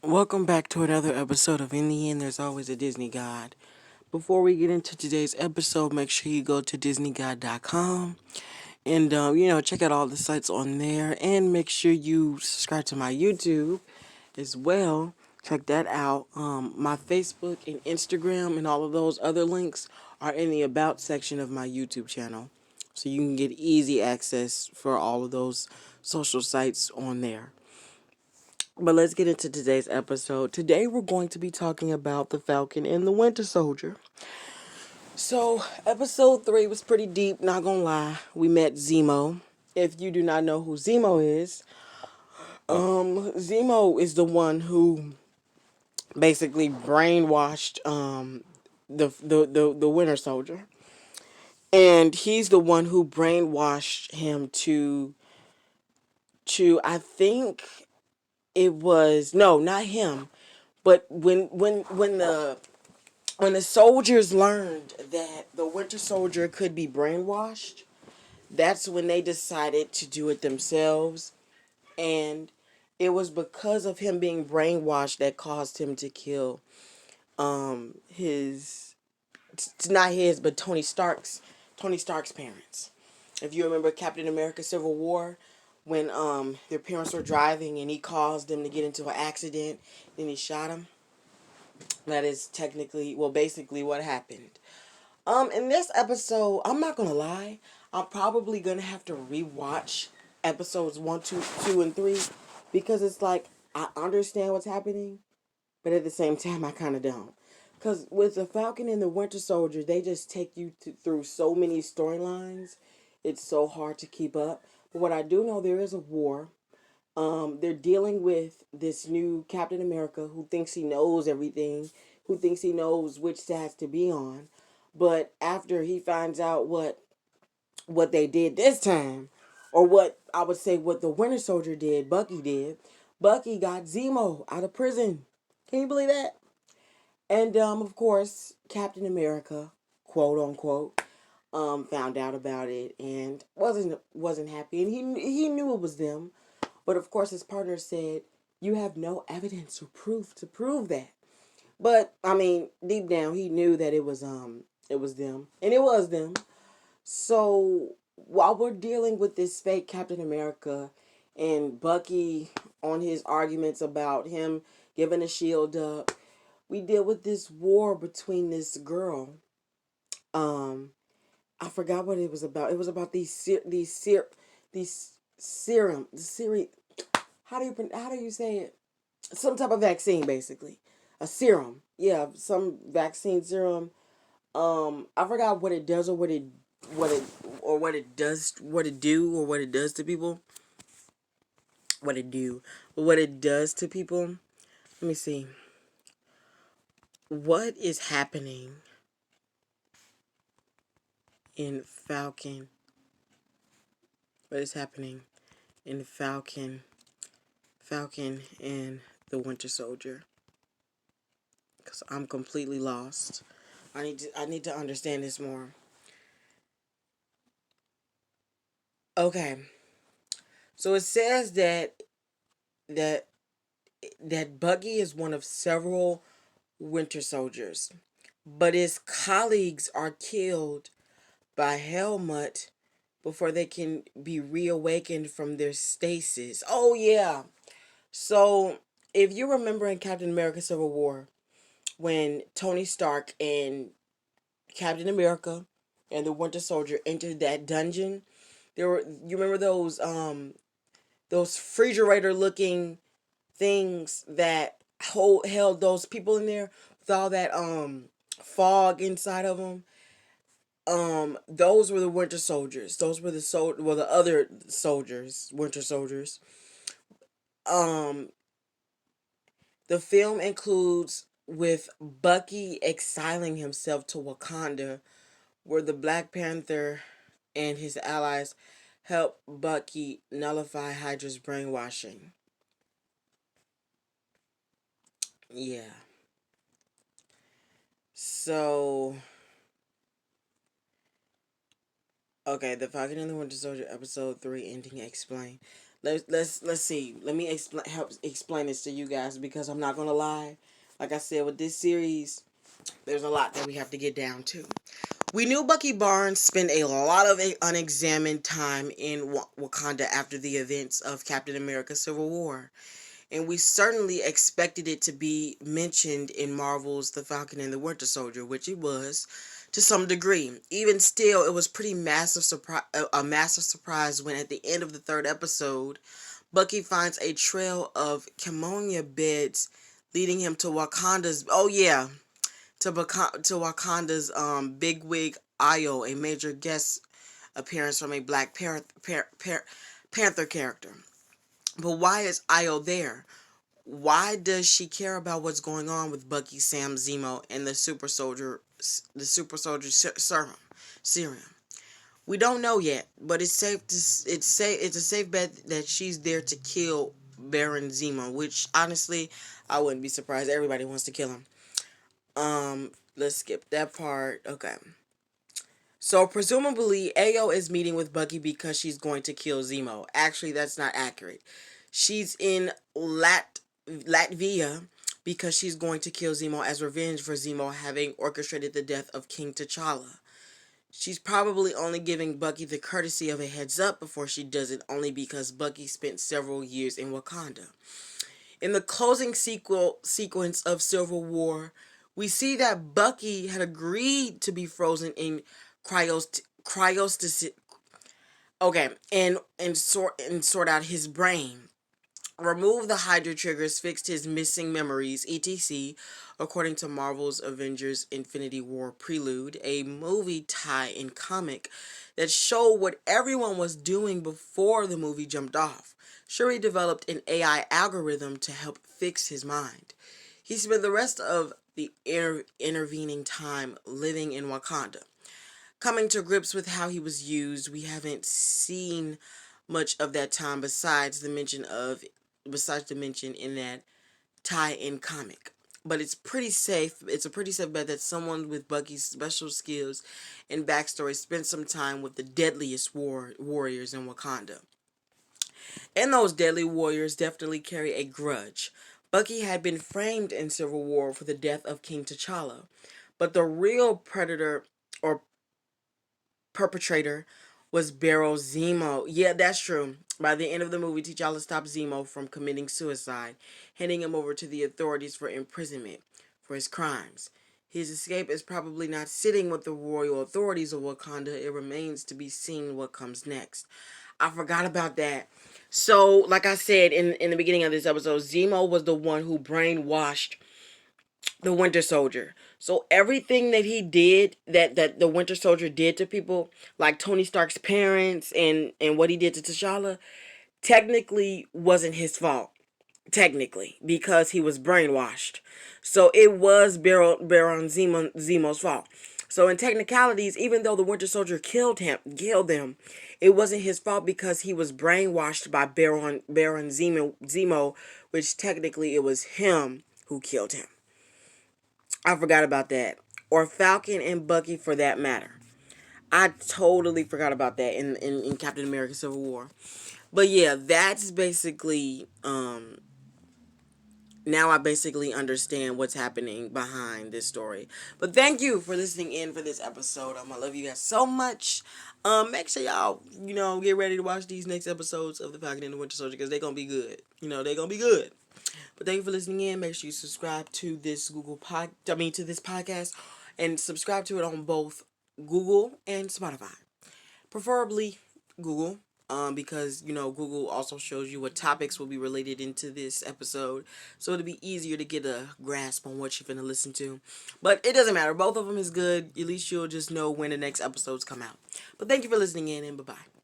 Welcome back to another episode of In the End, There's Always a Disney God. Before we get into today's episode, make sure you go to DisneyGod.com and, check out all the sites on there. And make sure you subscribe to my YouTube as well. Check that out. My Facebook and Instagram and all of those other links are in the About section of my YouTube channel. So you can get easy access for all of those social sites on there. But let's get into today's episode. Today we're going to be talking about the Falcon and the Winter Soldier. So, episode 3 was pretty deep, not gonna lie. We met Zemo. If you do not know who Zemo is, Zemo is the one who basically brainwashed the Winter Soldier. And he's the one who brainwashed him to I think it was no, not him. But when the soldiers learned that the Winter Soldier could be brainwashed, that's when they decided to do it themselves. And it was because of him being brainwashed that caused him to kill his not his but Tony Stark's parents. If you remember Captain America Civil War, when their parents were driving and he caused them to get into an accident, then he shot him. That is technically, well, basically what happened. In this episode, I'm not gonna lie, I'm probably gonna have to rewatch episodes 1, 2, 2, and 3 because it's like I understand what's happening, but at the same time I kind of don't. Because with the Falcon and the Winter Soldier, they just take you through so many storylines. It's so hard to keep up. But what I do know, there is a war. They're dealing with this new Captain America who thinks he knows everything, who thinks he knows which sides to be on. But after he finds out what they did this time, or what I would say what the Winter Soldier did, Bucky did. Bucky got Zemo out of prison. Can you believe that? And of course, Captain America, quote unquote, found out about it and wasn't happy, and he knew it was them, but of course his partner said, "You have no evidence or proof to prove that." But I mean, deep down, he knew that it was them, and it was them. So while we're dealing with this fake Captain America and Bucky on his arguments about him giving a shield up, we deal with this war between this girl. Um, I forgot what it was about. It was about these serum. How do you say it? Some type of vaccine, basically, a serum. Yeah, some vaccine serum. I forgot what it does, or what it what it does, what it does to people. What it do, what it does to people. Let me see. What is happening in Falcon? What is happening in Falcon and the Winter Soldier? Because I'm completely lost. I need to understand this more. Okay, so it says that that Buggy is one of several Winter Soldiers, but his colleagues are killed by Helmut before they can be reawakened from their stasis. Oh yeah. So if you remember in Captain America Civil War, when Tony Stark and Captain America and the Winter Soldier entered that dungeon, you remember those refrigerator looking things that held those people in there with all that fog inside of them. Those were the Winter Soldiers. Those were the other soldiers, Winter Soldiers. Um, the film includes with Bucky exiling himself to Wakanda, where the Black Panther and his allies help Bucky nullify Hydra's brainwashing. Yeah. So, okay, The Falcon and the Winter Soldier, episode 3, ending explained. Let's see. Let me help explain this to you guys, because I'm not gonna lie. Like I said, with this series, there's a lot that we have to get down to. We knew Bucky Barnes spent a lot of unexamined time in Wakanda after the events of Captain America Civil War, and we certainly expected it to be mentioned in Marvel's The Falcon and the Winter Soldier, which it was to some degree. Even still, it was pretty massive a massive surprise when at the end of the third episode, Bucky finds a trail of Camonia beds leading him to Wakanda's to Wakanda's bigwig Io, a major guest appearance from a Black Panther character. But why is Io there? Why does she care about what's going on with Bucky, Sam, Zemo, and the super soldier serum? We don't know yet, but it's a safe bet that she's there to kill Baron Zemo, which honestly I wouldn't be surprised. Everybody wants to kill him. Let's skip that part. Okay. So presumably Ayo is meeting with Bucky because she's going to kill Zemo. Actually, that's not accurate. She's in Latvia because she's going to kill Zemo as revenge for Zemo having orchestrated the death of King T'Challa. She's probably only giving Bucky the courtesy of a heads up before she does it, only because Bucky spent several years in Wakanda. In the closing sequence of Civil War, we see that Bucky had agreed to be frozen in cryostasis. Okay, and sort out his brain, remove the Hydra triggers, fixed his missing memories, etc., according to Marvel's Avengers Infinity War Prelude, a movie tie-in comic that showed what everyone was doing before the movie jumped off. Shuri developed an AI algorithm to help fix his mind. He spent the rest of the intervening time living in Wakanda. Coming to grips with how he was used, we haven't seen much of that time besides the mention in that tie-in comic. But it's pretty safe. It's a pretty safe bet that someone with Bucky's special skills and backstory spent some time with the deadliest warriors in Wakanda. And those deadly warriors definitely carry a grudge. Bucky had been framed in Civil War for the death of King T'Challa, but the real predator or perpetrator was Baron Zemo. Yeah, that's true. By the end of the movie, T'Challa stopped Zemo from committing suicide, handing him over to the authorities for imprisonment for his crimes. His escape is probably not sitting with the royal authorities of Wakanda. It remains to be seen what comes next. I forgot about that. So, like I said in the beginning of this episode, Zemo was the one who brainwashed the Winter Soldier. So everything that he did, that the Winter Soldier did to people, like Tony Stark's parents and what he did to T'Challa, technically wasn't his fault. Technically, because he was brainwashed. So it was Baron Zemo's fault. So in technicalities, even though the Winter Soldier killed them, it wasn't his fault because he was brainwashed by Baron Zemo, which technically it was him who killed him. I forgot about that. Or Falcon and Bucky for that matter. I totally forgot about that in Captain America Civil War. But yeah, that's basically now I basically understand what's happening behind this story. But thank you for listening in for this episode. I love you guys so much. Make sure y'all, get ready to watch these next episodes of The Falcon and the Winter Soldier, because they're gonna be good. They're gonna be good. But thank you for listening in. Make sure you subscribe to this to this podcast, and subscribe to it on both Google and Spotify. Preferably Google, because Google also shows you what topics will be related into this episode, so it'll be easier to get a grasp on what you're gonna listen to. But it doesn't matter. Both of them is good. At least you'll just know when the next episodes come out. But thank you for listening in, and bye bye.